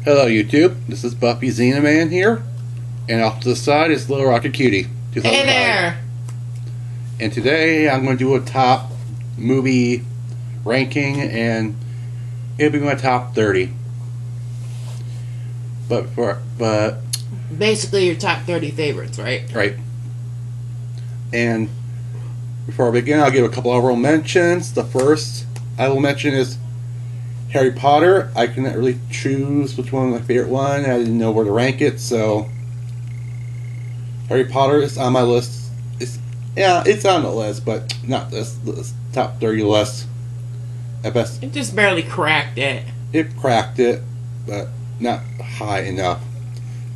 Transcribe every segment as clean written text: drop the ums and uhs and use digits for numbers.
Hello YouTube, this is Buffyxenaman here, and off to the side is Little Rocket Cutie. Hey there! And today I'm going to do a top movie ranking, and it'll be my top 30. But basically your top 30 favorites, right? Right. And before I begin, I'll give a couple honorable mentions. The first I will mention is Harry Potter. I couldn't really choose which one was my favorite one. I didn't know where to rank it, so Harry Potter is on my list. It's on the list, but not this top 30 list. At best, It just barely cracked it. it cracked it, but not high enough.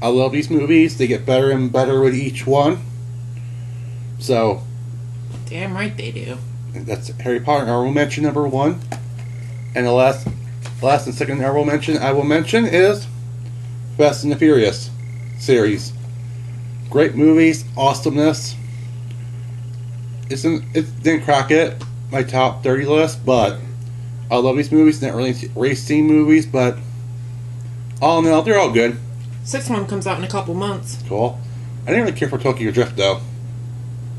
I love these movies. They get better and better with each one. So Damn right they do. that's Harry Potter. Honorable mention number 1. And the last and second honorable mention I will mention is Fast and the Furious series. Great movies, awesomeness. It didn't crack it, my top 30 list, but I love these movies. Not really racing movies, but all in all, they're all good. 6th one comes out in a couple months. Cool. I didn't really care for Tokyo Drift, though.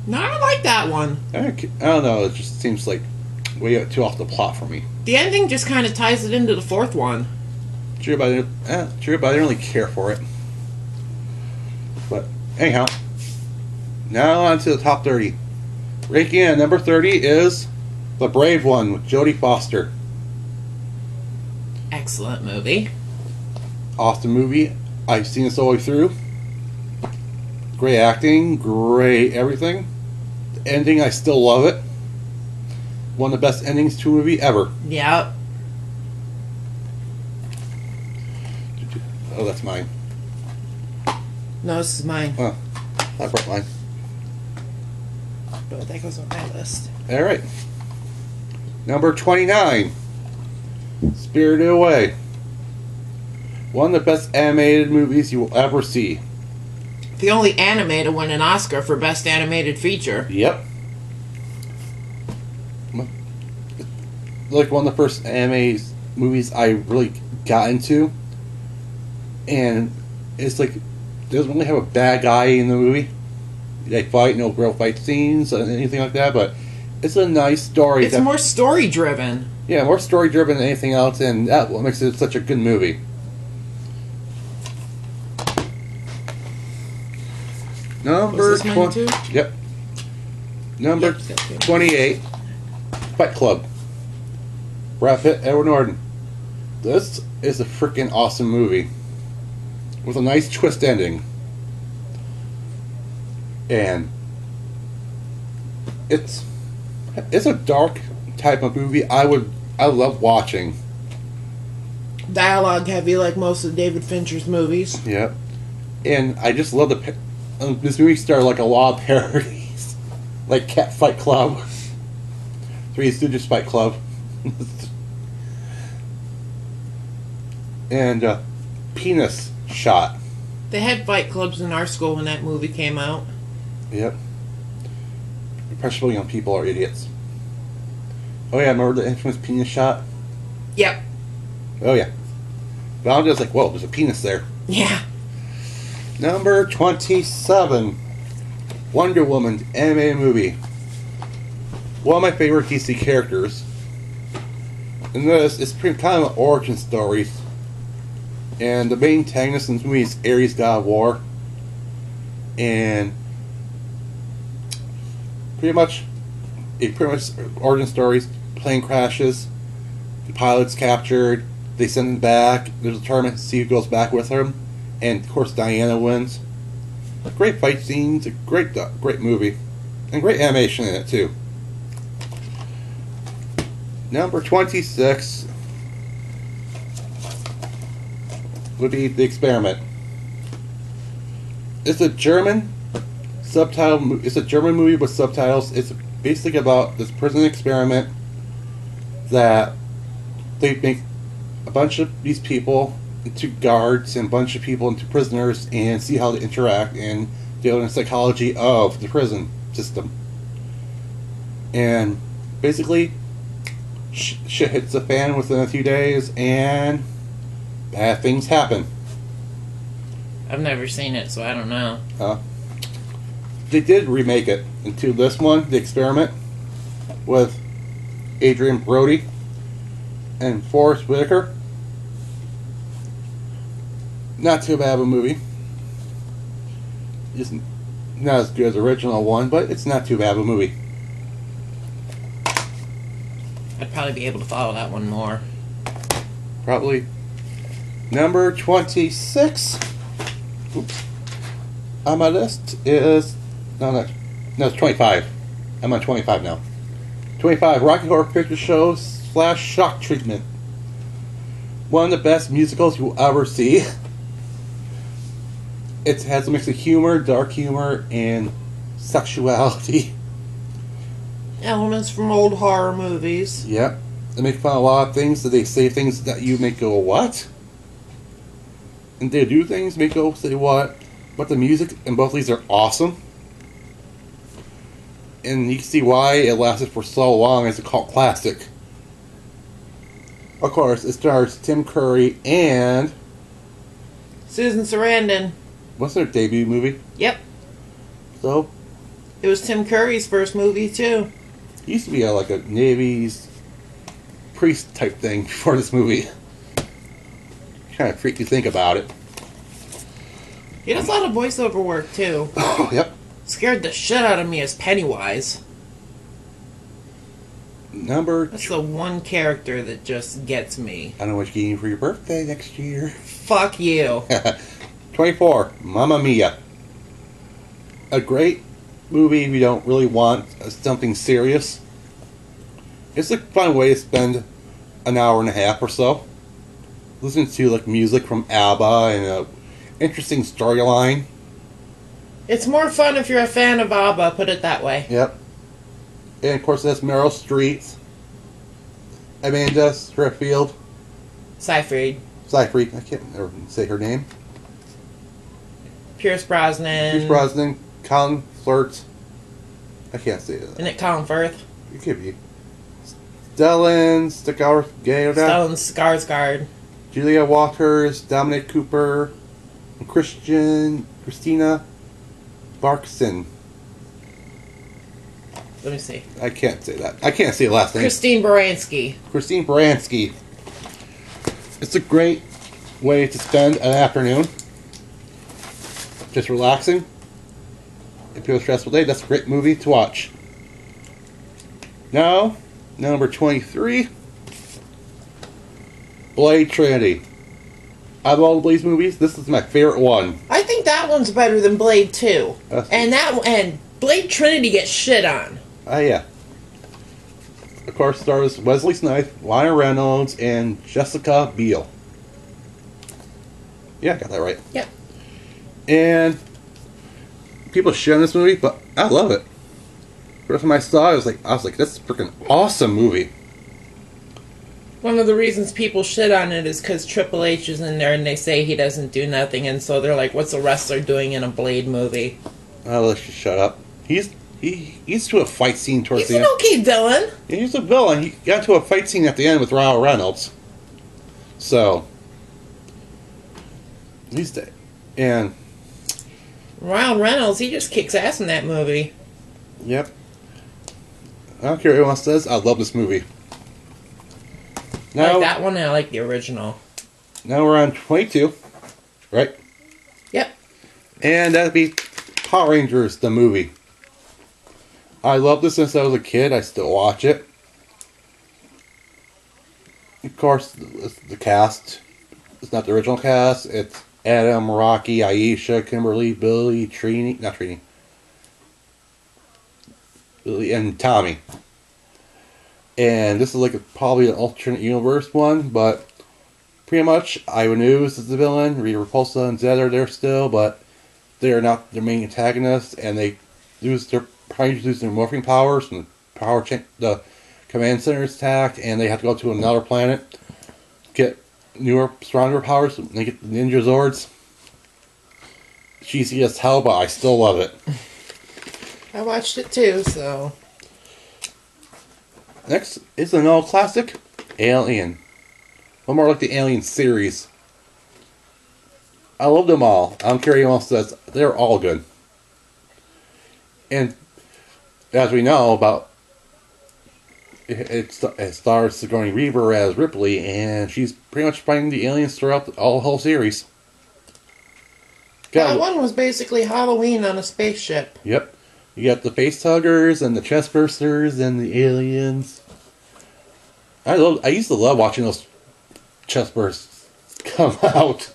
No, I like that one. I don't know, it just seems like way too off the plot for me. The ending just kind of ties it into the 4th one. True, but I didn't really care for it. But anyhow, now on to the top 30. Ranking at number 30 is The Brave One with Jodie Foster. Excellent movie. Awesome movie. I've seen this all the way through. Great acting, great everything. The ending, I still love it. One of the best endings to a movie ever. Yep. Oh, that's mine. No, this is mine. Oh, I brought mine. But that goes on my list. Alright. Number 29. Spirited Away. One of the best animated movies you will ever see. The only animated won an Oscar for Best Animated Feature. Yep. Like one of the first anime movies I really got into. And it's like, it doesn't really have a bad guy in the movie. They fight, no real fight scenes or anything like that, but it's a nice story. It's more story driven. Yeah, more story driven than anything else, and that's what makes it such a good movie. Number 20. Yep. Number 28. Fight Club. Brad Pitt, Edward Norton. This is a freaking awesome movie with a nice twist ending, and it's a dark type of movie I love watching. Dialogue heavy, like most of David Fincher's movies. Yep. And I just love this movie started like a lot of parodies, like Cat Fight Club, Three Stooges Fight Club, and Penis Shot. They had fight clubs in our school when that movie came out. Yep. Impressionable young people are idiots. Oh yeah, remember the infamous penis shot? Yep. Oh yeah. But I'm just like, whoa, there's a penis there. Yeah. Number 27. Wonder Woman animated movie. One of my favorite DC characters. And this is pretty kind of an origin story. And the main antagonist in this movie is Ares, God of War. And pretty much origin stories. Plane crashes. The pilot's captured. They send him back. There's a tournament to see who goes back with him. And of course Diana wins. Great fight scenes. A great movie. And great animation in it too. Number 26 would be The Experiment. It's a German subtitle. It's a German movie with subtitles. It's basically about this prison experiment that they make a bunch of these people into guards and a bunch of people into prisoners and see how they interact and deal in the psychology of the prison system. And basically, shit hits the fan within a few days, and bad things happen. I've never seen it, so I don't know. They did remake it into this one, The Experiment, with Adrian Brody and Forrest Whitaker. Not too bad of a movie. It's not as good as the original one, but it's not too bad of a movie. I'd probably be able to follow that one more. Probably. Number 26. Oops. On my list is... No, it's 25. I'm on 25 now. 25, Rocky Horror Picture Show / Shock Treatment. One of the best musicals you'll ever see. It has a mix of humor, dark humor, and sexuality. Elements from old horror movies. Yep. They make fun of a lot of things, that they say things that you make go, what? And they do things make go, say what? But the music in both of these are awesome. And you can see why it lasted for so long as a cult classic. Of course, it stars Tim Curry and... Susan Sarandon. What's their debut movie? Yep. So? It was Tim Curry's first movie, too. He used to be like a Navy's priest type thing before this movie. Kind of freaky to think about it. He does a lot of voiceover work, too. Oh, yep. Scared the shit out of me as Pennywise. That's the one character that just gets me. I know what you're getting for your birthday next year. Fuck you. 24, Mamma Mia. A great movie if you don't really want something serious. It's a fun way to spend an hour and a half or so. Listening to like music from ABBA and a interesting storyline. It's more fun if you're a fan of ABBA, put it that way. Yep. And of course that's Meryl Streep, Amanda Seyfried. Seyfried. I can't never say her name. Pierce Brosnan. Colin Firth. I can't say that. Isn't it Colin Firth? It could be. Stellan Skarsgård. Julia Walters, Dominic Cooper, and Christina Barkson. Let me see. I can't say that. I can't say the last name. Christine Baranski. It's a great way to spend an afternoon. Just relaxing. If you have a stressful day, that's a great movie to watch. Now, number 23. Blade Trinity. Out of all the Blade movies, this is my favorite one. I think that one's better than Blade 2. And Blade Trinity gets shit on. Yeah. Of course, stars Wesley Snipes, Ryan Reynolds, and Jessica Biel. Yeah, I got that right. Yep. And people shit on this movie, but I love it. First time I saw it, I was like, this is a freaking awesome movie. One of the reasons people shit on it is because Triple H is in there and they say he doesn't do nothing, and so they're like, what's a wrestler doing in a Blade movie? Oh, let's just shut up. He's to a fight scene towards the end. He's an okay villain. Yeah, he's a villain. He got to a fight scene at the end with Ryan Reynolds. So, he's dead. And Ryan Reynolds, he just kicks ass in that movie. Yep. I don't care what anyone else says, I love this movie. Now, I like that one and I like the original. Now we're on 22, right? Yep. And that'd be Power Rangers, the movie. I loved this since I was a kid. I still watch it. Of course, the cast. It's not the original cast. It's Adam, Rocky, Aisha, Kimberly, Billy, Trini. Not Trini. Billy and Tommy. And this is like probably an alternate universe one, but pretty much Ivan Ooze is the villain. Rita Repulsa and Zed are there still, but they are not their main antagonists, and they lose their morphing powers, and the command center is attacked, and they have to go to another planet, get newer, stronger powers, and they get the Ninja Zords. Cheesy as hell, but I still love it. I watched it too, so. Next is an old classic, Alien. One more like the Alien series. I love them all. I don't care what anyone else says. They're all good. And as we know about, it stars Sigourney Weaver as Ripley, and she's pretty much fighting the aliens throughout the whole series. That one was basically Halloween on a spaceship. Yep. You got the face huggers and the chest bursters and the aliens. I used to love watching those chest bursts come out.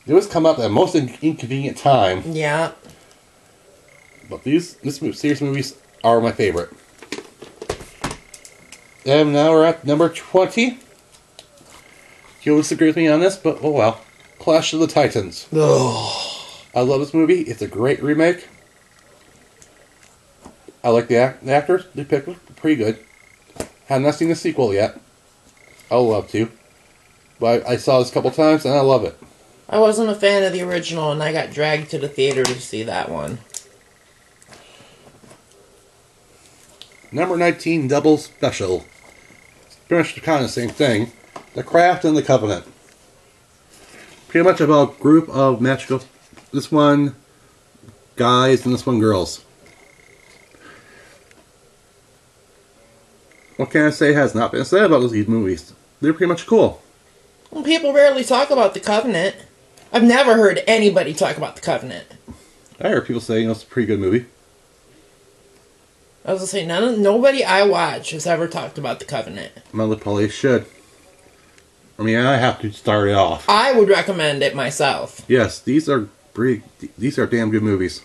They always come out at the most inconvenient time. Yeah. But this series movies are my favorite. And now we're at number 20. You'll disagree with me on this, but oh well. Clash of the Titans. Oh. I love this movie. It's a great remake. I like the actors. They picked pretty good. Have not seen the sequel yet. I would love to. But I saw this a couple times and I love it. I wasn't a fan of the original and I got dragged to the theater to see that one. Number 19, Double Special. Pretty much kind of the same thing. The Craft and the Covenant. Pretty much about a group of magical... This one guys and this one girls. What can I say has not been said about these movies? They're pretty much cool. Well, people rarely talk about the Covenant. I've never heard anybody talk about the Covenant. I heard people say, it's a pretty good movie. I was going to say, nobody I watch has ever talked about the Covenant. Well, they probably should. I mean, I have to start it off. I would recommend it myself. Yes, these are damn good movies.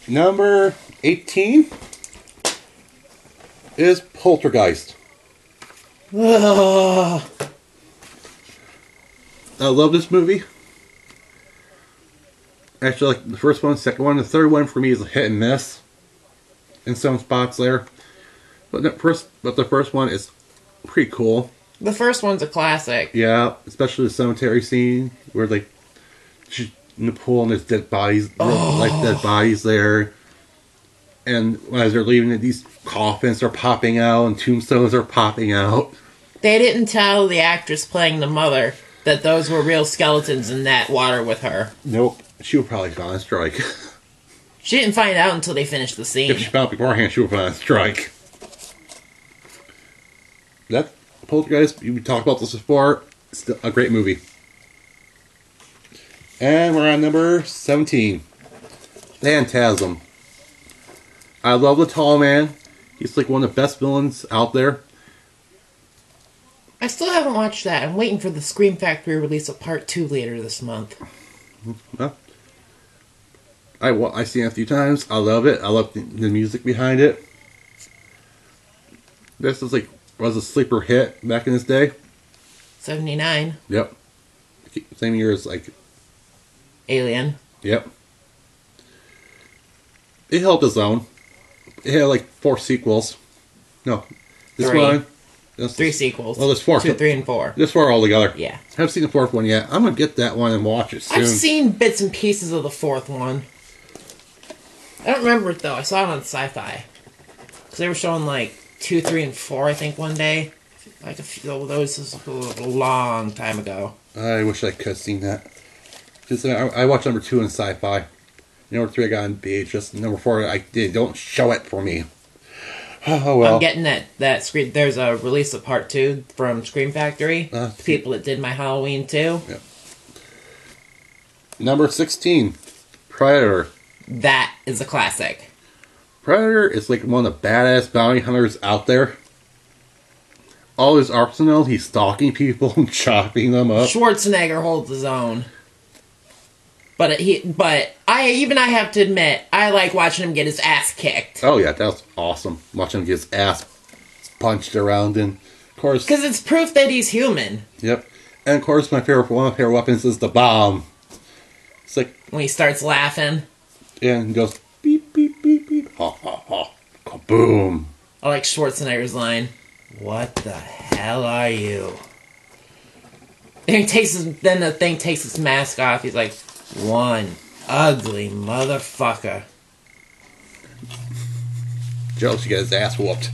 Number 18 is Poltergeist. I love this movie. Actually, like the first one, second one, the third one for me is a hit and miss in some spots there. But the first one is pretty cool. The first one's a classic. Yeah, especially the cemetery scene where she's in the pool and there's dead bodies, dead bodies there. And as they're leaving, these coffins are popping out and tombstones are popping out. They didn't tell the actress playing the mother that those were real skeletons in that water with her. Nope. She would probably gone on strike. She didn't find out until they finished the scene. If she found out beforehand, she would have gone on strike. That Poltergeist, we talked about this before, still a great movie. And we're on number 17. Phantasm. I love the tall man. He's like one of the best villains out there. I still haven't watched that. I'm waiting for the Scream Factory release of Part 2 later this month. Well, I've seen it a few times. I love it. I love the music behind it. This was a sleeper hit back in this day. 79. Yep. Same year as Alien. Yep. It held its own. It had 4 sequels. No. This 3. one. 3 sequels. Well, there's 4. 2, 3, and 4. There's 4 altogether. Yeah. I haven't seen the 4th one yet. I'm going to get that one and watch it soon. I've seen bits and pieces of the 4th one. I don't remember it, though. I saw it on Sci-Fi. Because they were showing, 2, 3, and 4, I think, one day. A few of those was a long time ago. I wish I could have seen that. Because I watched number 2 in Sci-Fi. Number 3 I got on VHS. Number 4 I did. Don't show it for me. Oh, well. I'm getting that Scream. There's a release of Part 2 from Scream Factory. People that did my Halloween too. Yep. Number 16. Predator. That is a classic. Predator is one of the badass bounty hunters out there. All his arsenal, he's stalking people and chopping them up. Schwarzenegger holds his own. But I have to admit, I like watching him get his ass kicked. Oh yeah, that was awesome. Watching him get his ass punched around, and of course, because it's proof that he's human. Yep, and of course, one of my favorite weapons is the bomb. It's when he starts laughing, and goes beep beep beep beep, ha ha ha, kaboom. I like Schwarzenegger's line, "What the hell are you?" And then the thing takes his mask off. He's like, "One ugly motherfucker." Joe should get his ass whooped.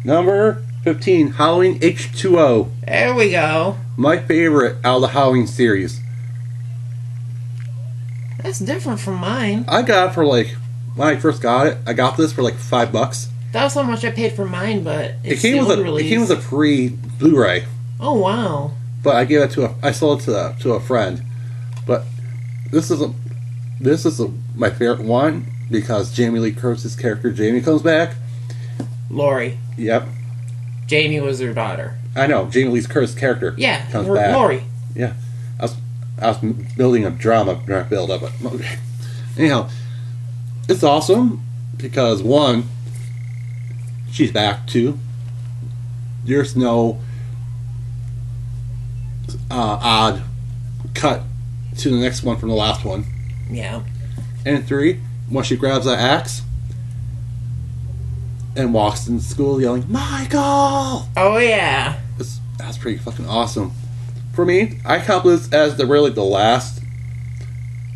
Number 15, Halloween H2O. There we go. My favorite out of the Halloween series. That's different from mine. I got it for like, when I first got it, I got this for like $5. That was how much I paid for mine, but It came with a free Blu-ray. Oh wow! But I gave it I sold it to a friend. But this is my favorite one because Jamie Lee Curtis's character Jamie comes back. Lori. Yep. Jamie was her daughter. I know Jamie Lee Curtis's character. Yeah, comes back. Lori. Yeah, I was building a drama build up. Anyhow, it's awesome because one, she's back. Two, there's no odd cut to the next one from the last one. Yeah. And three, when she grabs that axe and walks in school yelling, "Michael!" Oh yeah. That's pretty fucking awesome. For me, I count this as the last.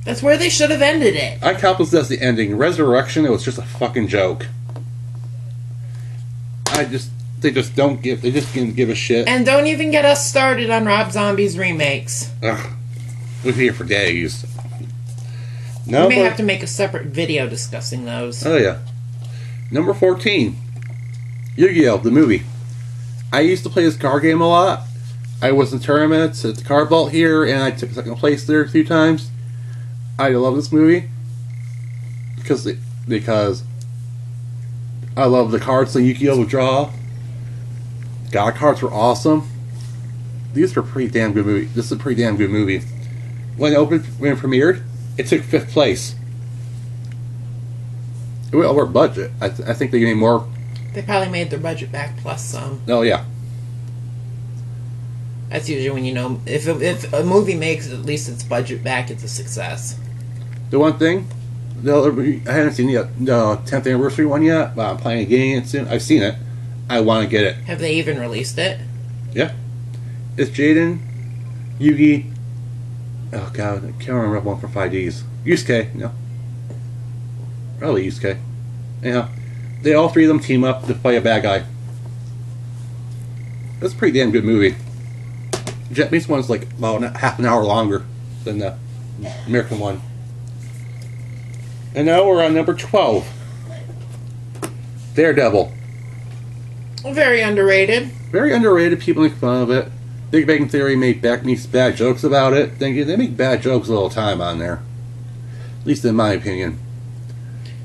That's where they should have ended it. I count this as the ending. Resurrection, it was just a fucking joke. They just didn't give a shit. And don't even get us started on Rob Zombie's remakes. Ugh. We're here for days. No, we may have to make a separate video discussing those. Oh yeah. Number 14. Yu-Gi-Oh! The movie. I used to play this card game a lot. I was in tournaments at the card vault here, and I took second place there a few times. I love this movie because I love the cards that Yu-Gi-Oh! Would draw. God cards were awesome. These are pretty damn good movie. This is a pretty damn good movie. When it premiered, it took 5th place. It went over budget. I think they made more. They probably made their budget back plus some. Oh yeah. That's usually when you know if a movie makes at least its budget back, it's a success. The one thing, I haven't seen the 10th anniversary one yet, but I'm planning on getting it soon. I've seen it. I want to get it. Have they even released it? Yeah. It's Jaden, Yugi. Oh god, I can't remember one from 5Ds. Yusuke, no. Probably Yusuke. Yeah. They all three of them team up to fight a bad guy. That's a pretty damn good movie. The Japanese one's like about half an hour longer than the American one. And now we're on number 12. Daredevil. Very underrated. Very underrated. People make fun of it. Big Bang Theory makes bad jokes about it. They make bad jokes all the time on there. At least in my opinion.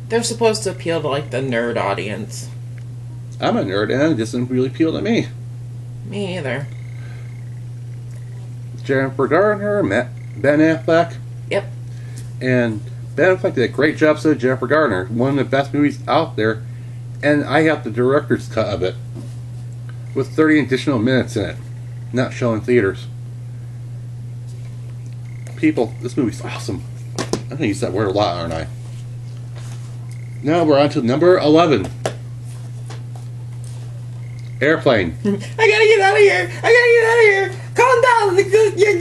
They're supposed to appeal to like the nerd audience. I'm a nerd and it doesn't really appeal to me. Me either. Jennifer Garner, Ben Affleck. Yep. And Ben Affleck did a great job, so did Jennifer Garner. One of the best movies out there. And I got the director's cut of it. With 30 additional minutes in it. Not shown in theaters. People, this movie's awesome. I'm going to use that word a lot, aren't I? Now we're on to number 11. Airplane. I gotta get out of here! I gotta get out of here! Calm down! You're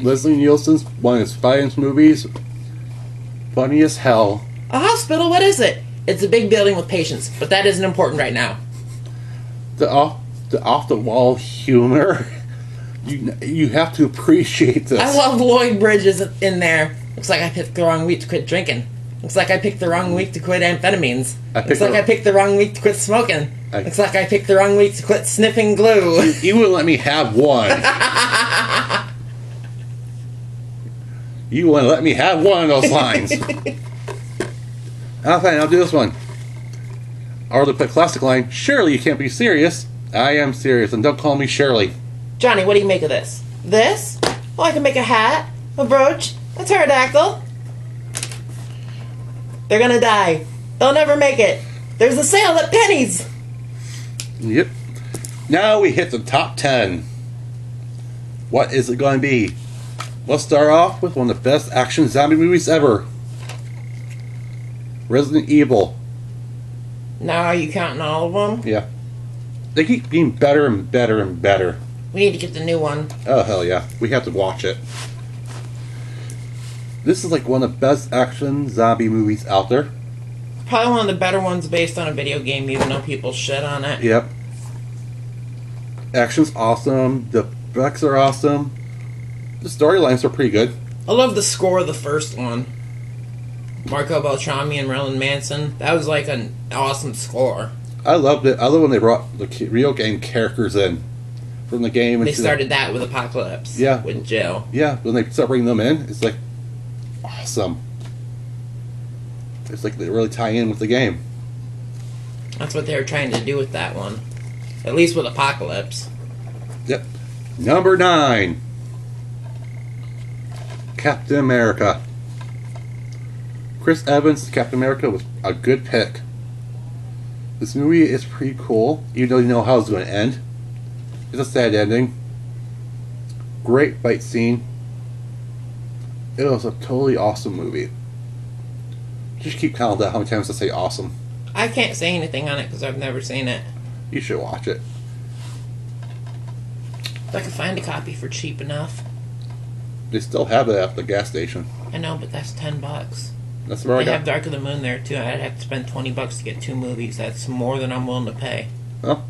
Leslie Nielsen's one of his finest movies. Funny as hell. A hospital? What is it? It's a big building with patients, but that isn't important right now. The off the wall humor. You have to appreciate this. I love Lloyd Bridges in there. Looks like I picked the wrong week to quit drinking. Looks like I picked the wrong week to quit amphetamines. Looks like I picked the wrong week to quit smoking. Looks like I picked the wrong week to quit sniffing glue. You wouldn't let me have one. You wouldn't let me have one of those lines. Fine, I'll do this one. Or the classic line, "Surely you can't be serious." I am serious, and don't call me Shirley. Johnny, what do you make of this? This? Oh, I can make a hat, a brooch, a pterodactyl. They're gonna die. They'll never make it. There's a sale at Penny's. Yep. Now we hit the top 10. What is it going to be? Let's start off with one of the best action zombie movies ever. Resident Evil. Now are you counting all of them? Yeah. They keep being better and better and better. We need to get the new one. Oh, hell yeah. We have to watch it. This is like one of the best action zombie movies out there. Probably one of the better ones based on a video game, even though people shit on it. Yep. Action's awesome. The effects are awesome. The storylines are pretty good. I love the score of the first one. Marco Beltrami and Marilyn Manson. That was like an awesome score. I loved it. I love when they brought the real game characters in from the game. They started that with Apocalypse. Yeah. With Jill. Yeah, when they start bringing them in, it's like awesome. It's like they really tie in with the game. That's what they were trying to do with that one. At least with Apocalypse. Yep. Number 9. Captain America. Chris Evans' Captain America was a good pick. This movie is pretty cool, even though you know how it's going to end. It's a sad ending. Great fight scene. It was a totally awesome movie. Just keep counting that how many times I say awesome. I can't say anything on it because I've never seen it. You should watch it. If I could find a copy for cheap enough. They still have it at the gas station. I know, but that's $10. That's where I They got. have Dark of the Moon there too. I'd have to spend $20 to get 2 movies. That's more than I'm willing to pay. Well,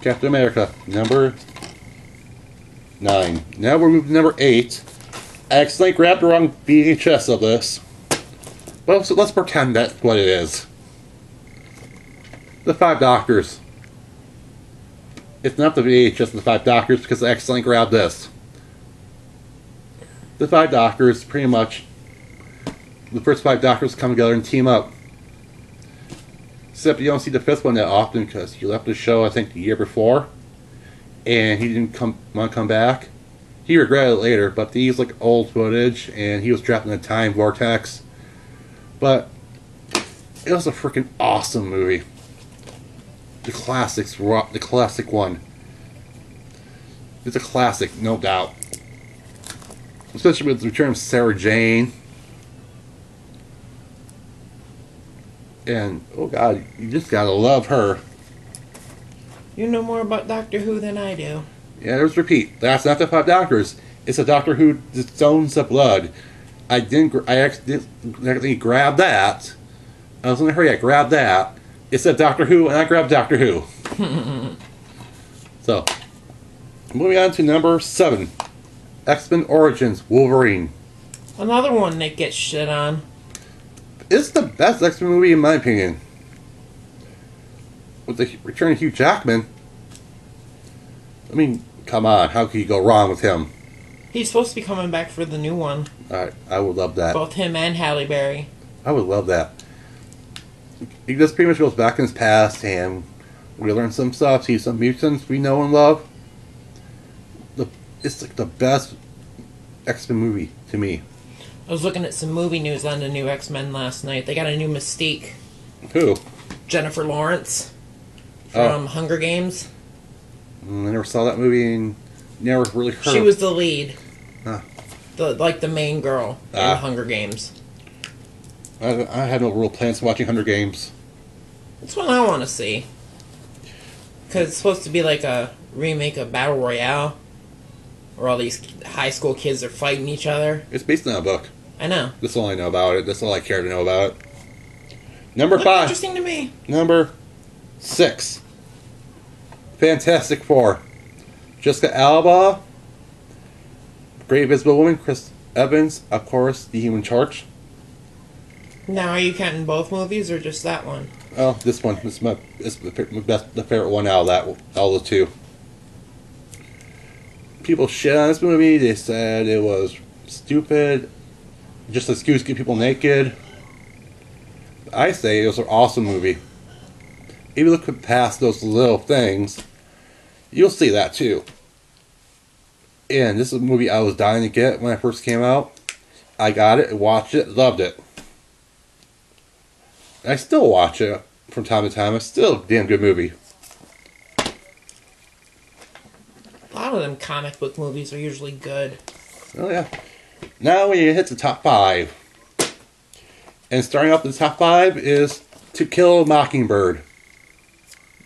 Captain America, number 9. Now we're moving to number 8. I accidentally grabbed the wrong VHS of this. But so let's pretend that's what it is. The 5 Doctors. It's not the VHS of the 5 Doctors because I accidentally grabbed this. The 5 Doctors, pretty much, the first 5 Doctors come together and team up. Except you don't see the 5th one that often because he left the show, I think, the year before. And he didn't want to come back. He regretted it later, but these like old footage, and he was trapped in a time vortex. But it was a freaking awesome movie. The classic one. It's a classic, no doubt. Especially with the return of Sarah Jane. And, oh god, you just gotta love her. You know more about Doctor Who than I do. Yeah, there's repeat. That's not the 5 Doctors. It's a Doctor Who Stones of Blood. I accidentally grabbed that. I was in a hurry, I grabbed that. It said Doctor Who, and I grabbed Doctor Who. So, moving on to number 7. X-Men Origins Wolverine. Another one that gets shit on. It's the best X-Men movie in my opinion. With the return of Hugh Jackman. I mean, come on, how could you go wrong with him? He's supposed to be coming back for the new one. I would love that. Both him and Halle Berry. I would love that. He just pretty much goes back in his past and we learn some stuff, see some mutants we know and love. It's like the best X-Men movie to me. I was looking at some movie news on the new X-Men last night. They got a new Mystique. Who? Jennifer Lawrence from Hunger Games. I never saw that movie and never really heard. She was the lead. Huh. The main girl in the Hunger Games. I have no real plans for watching Hunger Games. That's what I want to see. Because it's supposed to be like a remake of Battle Royale. Where all these high school kids are fighting each other. It's based on a book. I know. That's all I know about it. That's all I care to know about it. Number Looks 5. interesting to me. Number 6. Fantastic Four. Jessica Alba. Great Invisible Woman. Chris Evans. Of course, The Human Torch. Now, are you counting both movies or just that one? Oh, this one is the favorite one out of all the 2. People shit on this movie. They said it was stupid, just an excuse to get people naked. I say it was an awesome movie. If you look past those little things, you'll see that too. And this is a movie I was dying to get when it first came out. I got it, watched it, loved it. I still watch it from time to time. It's still a damn good movie. A lot of them comic book movies are usually good. Oh yeah. Now we hit the top 5. And starting off the top 5 is To Kill a Mockingbird.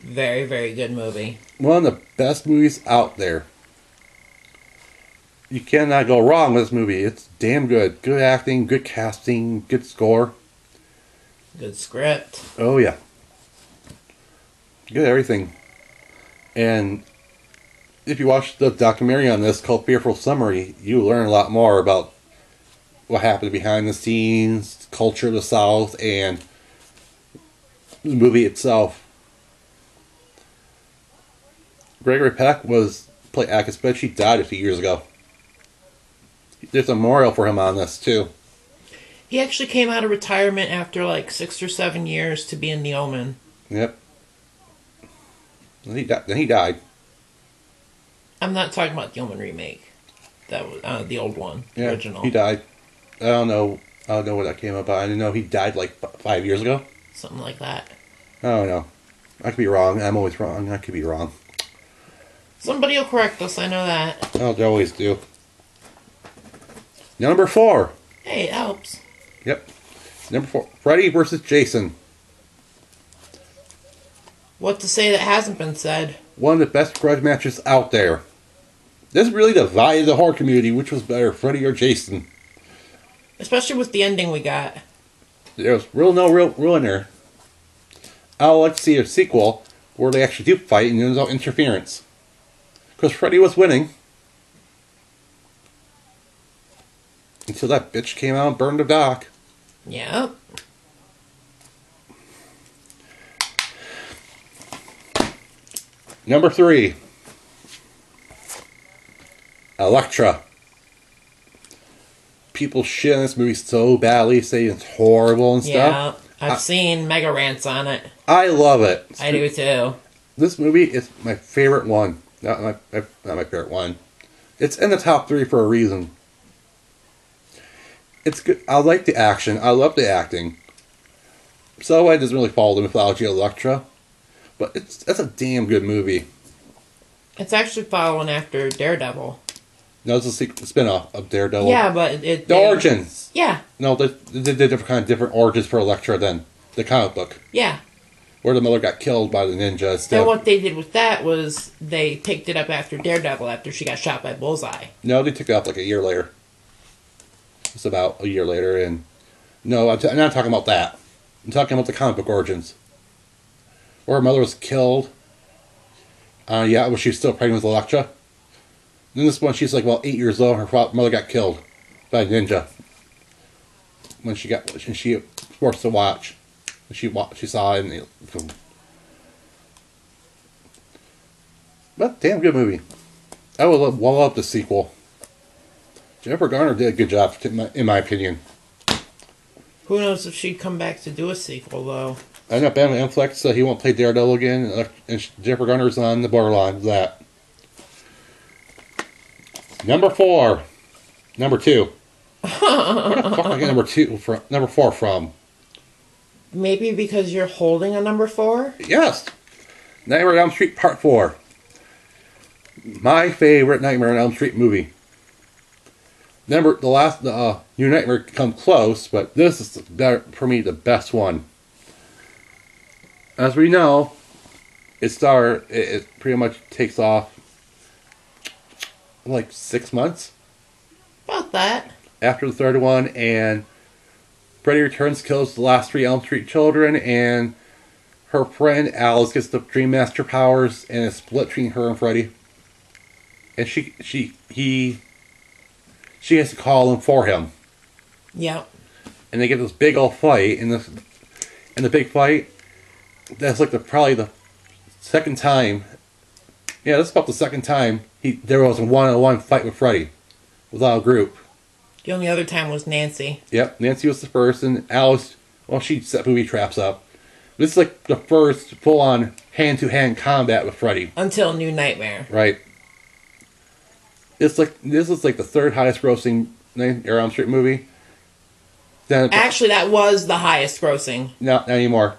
Very, very good movie. One of the best movies out there. You cannot go wrong with this movie. It's damn good. Good acting, good casting, good score. Good script. Oh yeah, good everything. And if you watch the documentary on this called Fearful Summary, you learn a lot more about what happened behind the scenes, culture of the South, and the movie itself. Gregory Peck played Agus, but she died a few years ago. There's a memorial for him on this too. He actually came out of retirement after like 6 or 7 years to be in The Omen. Yep. Then he died. I'm not talking about the Omen remake. That was the old one, Yeah, original. he died. I don't know where that came about. I didn't know he died like 5 years ago. Something like that. I don't know. I could be wrong. I'm always wrong. I could be wrong. Somebody will correct us, I know that. Oh, they always do. Number 4. Hey, it helps. Yep. Number 4. Freddy versus Jason. What to say that hasn't been said? One of the best grudge matches out there. This really divided the horror community, which was better, Freddy or Jason. Especially with the ending we got. There was no real in there. I would like to see a sequel where they actually do fight and there's no interference. Because Freddy was winning. Until that bitch came out and burned the dock. Yep. Number 3. Elektra. People shit on this movie so badly, say it's horrible and stuff. Yeah, I've seen mega rants on it. I love it. I do too. This movie is my favorite one. Not my favorite one. It's in the top 3 for a reason. It's good. I like the action. I love the acting. So it doesn't really follow the mythology of Elektra, but it's a damn good movie. It's actually following after Daredevil. No, it's a spin-off of Daredevil. Yeah, but the origins. Yeah. No, they did different origins for Elektra than the comic book. Yeah. Where the mother got killed by the ninja. So what they did with that was they picked it up after Daredevil after she got shot by Bullseye. No, they took it up like a year later. It's about a year later, and no, I'm not talking about that. I'm talking about the comic book origins. Where her mother was killed. When she was still pregnant with Elektra. Then this one, she's like, 8 years old. Her mother got killed by a ninja. When she was forced to watch. She saw it, and but damn good movie. I would love the sequel. Jennifer Garner did a good job, in my opinion. Who knows if she'd come back to do a sequel, though. I know Ben Affleck said he won't play Daredevil again, and Jennifer Garner's on the borderline of that. Number 4. Number 2. Where the fuck did I get number 4 from? Maybe because you're holding a number 4? Yes. Nightmare on Elm Street Part 4. My favorite Nightmare on Elm Street movie. The last New Nightmare come close, but this is for me the best one. As we know, it pretty much takes off like 6 months. About that. After the third one, and Freddy returns, kills the last 3 Elm Street children, and her friend Alice gets the Dream Master powers, and it's split between her and Freddy. And she has to call him for him. Yep. And they get this big old fight, and the big fight, that's like probably the second time. Yeah, that's about the second time there was a one-on-one fight with Freddy without a group. The only other time was Nancy. Yep, Nancy was the first, and Alice, she set booby traps up. This is like the first full-on hand-to-hand combat with Freddy. Until New Nightmare. Right. This is like the third highest grossing Nightmare on Elm Street movie. Actually, that was the highest grossing. No, not anymore.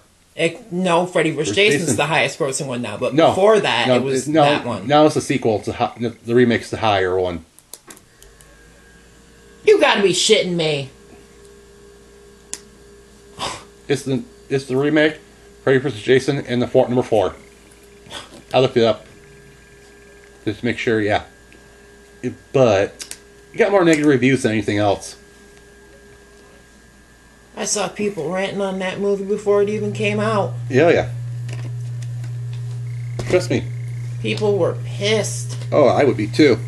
No, Freddy vs. Jason's the highest grossing one now, but before that, it was that one. Now it's the sequel. The remake's the higher one. You gotta be shitting me. It's the remake, Freddy vs. Jason, and number 4. I looked it up. Just to make sure, yeah. But, it got more negative reviews than anything else. I saw people ranting on that movie before it even came out. Yeah, yeah. Trust me. People were pissed. Oh, I would be too.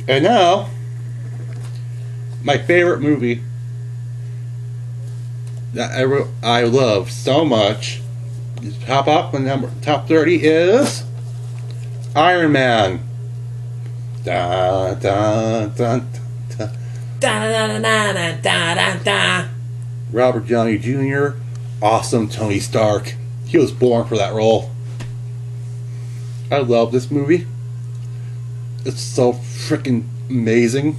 And now, my favorite movie that I love so much, top up and top 30 is Iron Man. Da da da da Da da da da da da da. Robert Downey Jr., awesome Tony Stark. He was born for that role. I love this movie. It's so freaking amazing.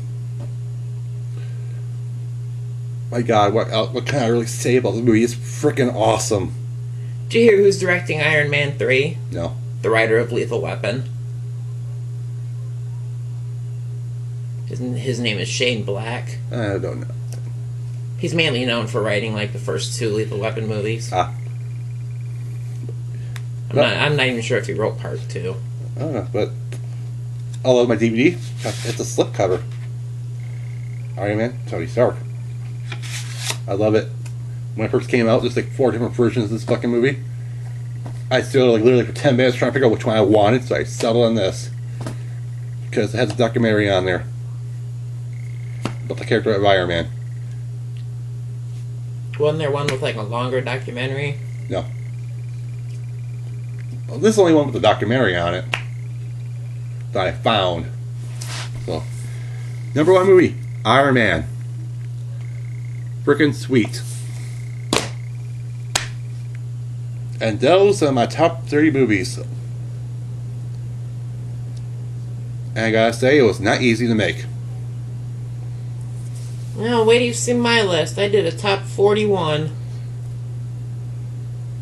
My God, what can I really say about the movie? It's freaking awesome. Did you hear who's directing Iron Man 3? No. The writer of Lethal Weapon. His name is Shane Black. I don't know. He's mainly known for writing like the first 2 Lethal Weapon movies. Ah. I'm not even sure if he wrote part 2. I don't know, but I love my DVD. It's a slipcover. Iron Man, Tony Stark. I love it. When it first came out, there's like 4 different versions of this fucking movie. I stood like literally for 10 minutes trying to figure out which one I wanted, so I settled on this. Because it has a documentary on there about the character of Iron Man. Wasn't there one with like a longer documentary? No. Well, this is the only one with a documentary on it that I found. So, number 1 movie, Iron Man. Frickin' sweet. And those are my top 30 movies. And I gotta say, it was not easy to make. No, wait till you see my list. I did a top 41.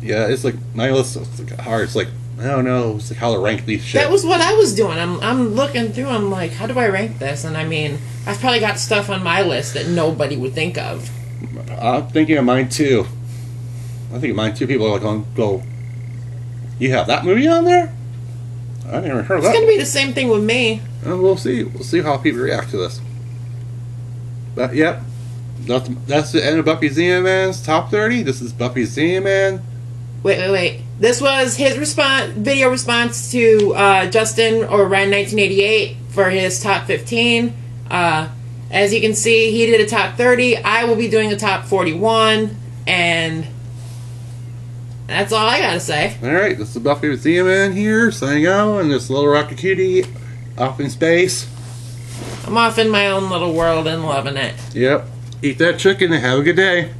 Yeah, it's like, my list is like hard. It's like, I don't know, it's like how to rank these shit. That was what I was doing. I'm looking through, I'm like, how do I rank this? And I mean, I've probably got stuff on my list that nobody would think of. I'm thinking of mine too. I think of mine too. People are like, go, you have that movie on there? I never heard of that. It's going to be the same thing with me. We'll see. We'll see how people react to this. But, yep. That's the end of Buffyxenaman's top 30. This is Buffyxenaman. Wait. This was his video response to Justin or Rhine1988 for his top 15. As you can see, he did a top 30. I will be doing a top 41. And that's all I gotta say. Alright, this is Buffyxenaman here, signing out, and this little rocket cutie off in space. I'm off in my own little world and loving it. Yep. Eat that chicken and have a good day.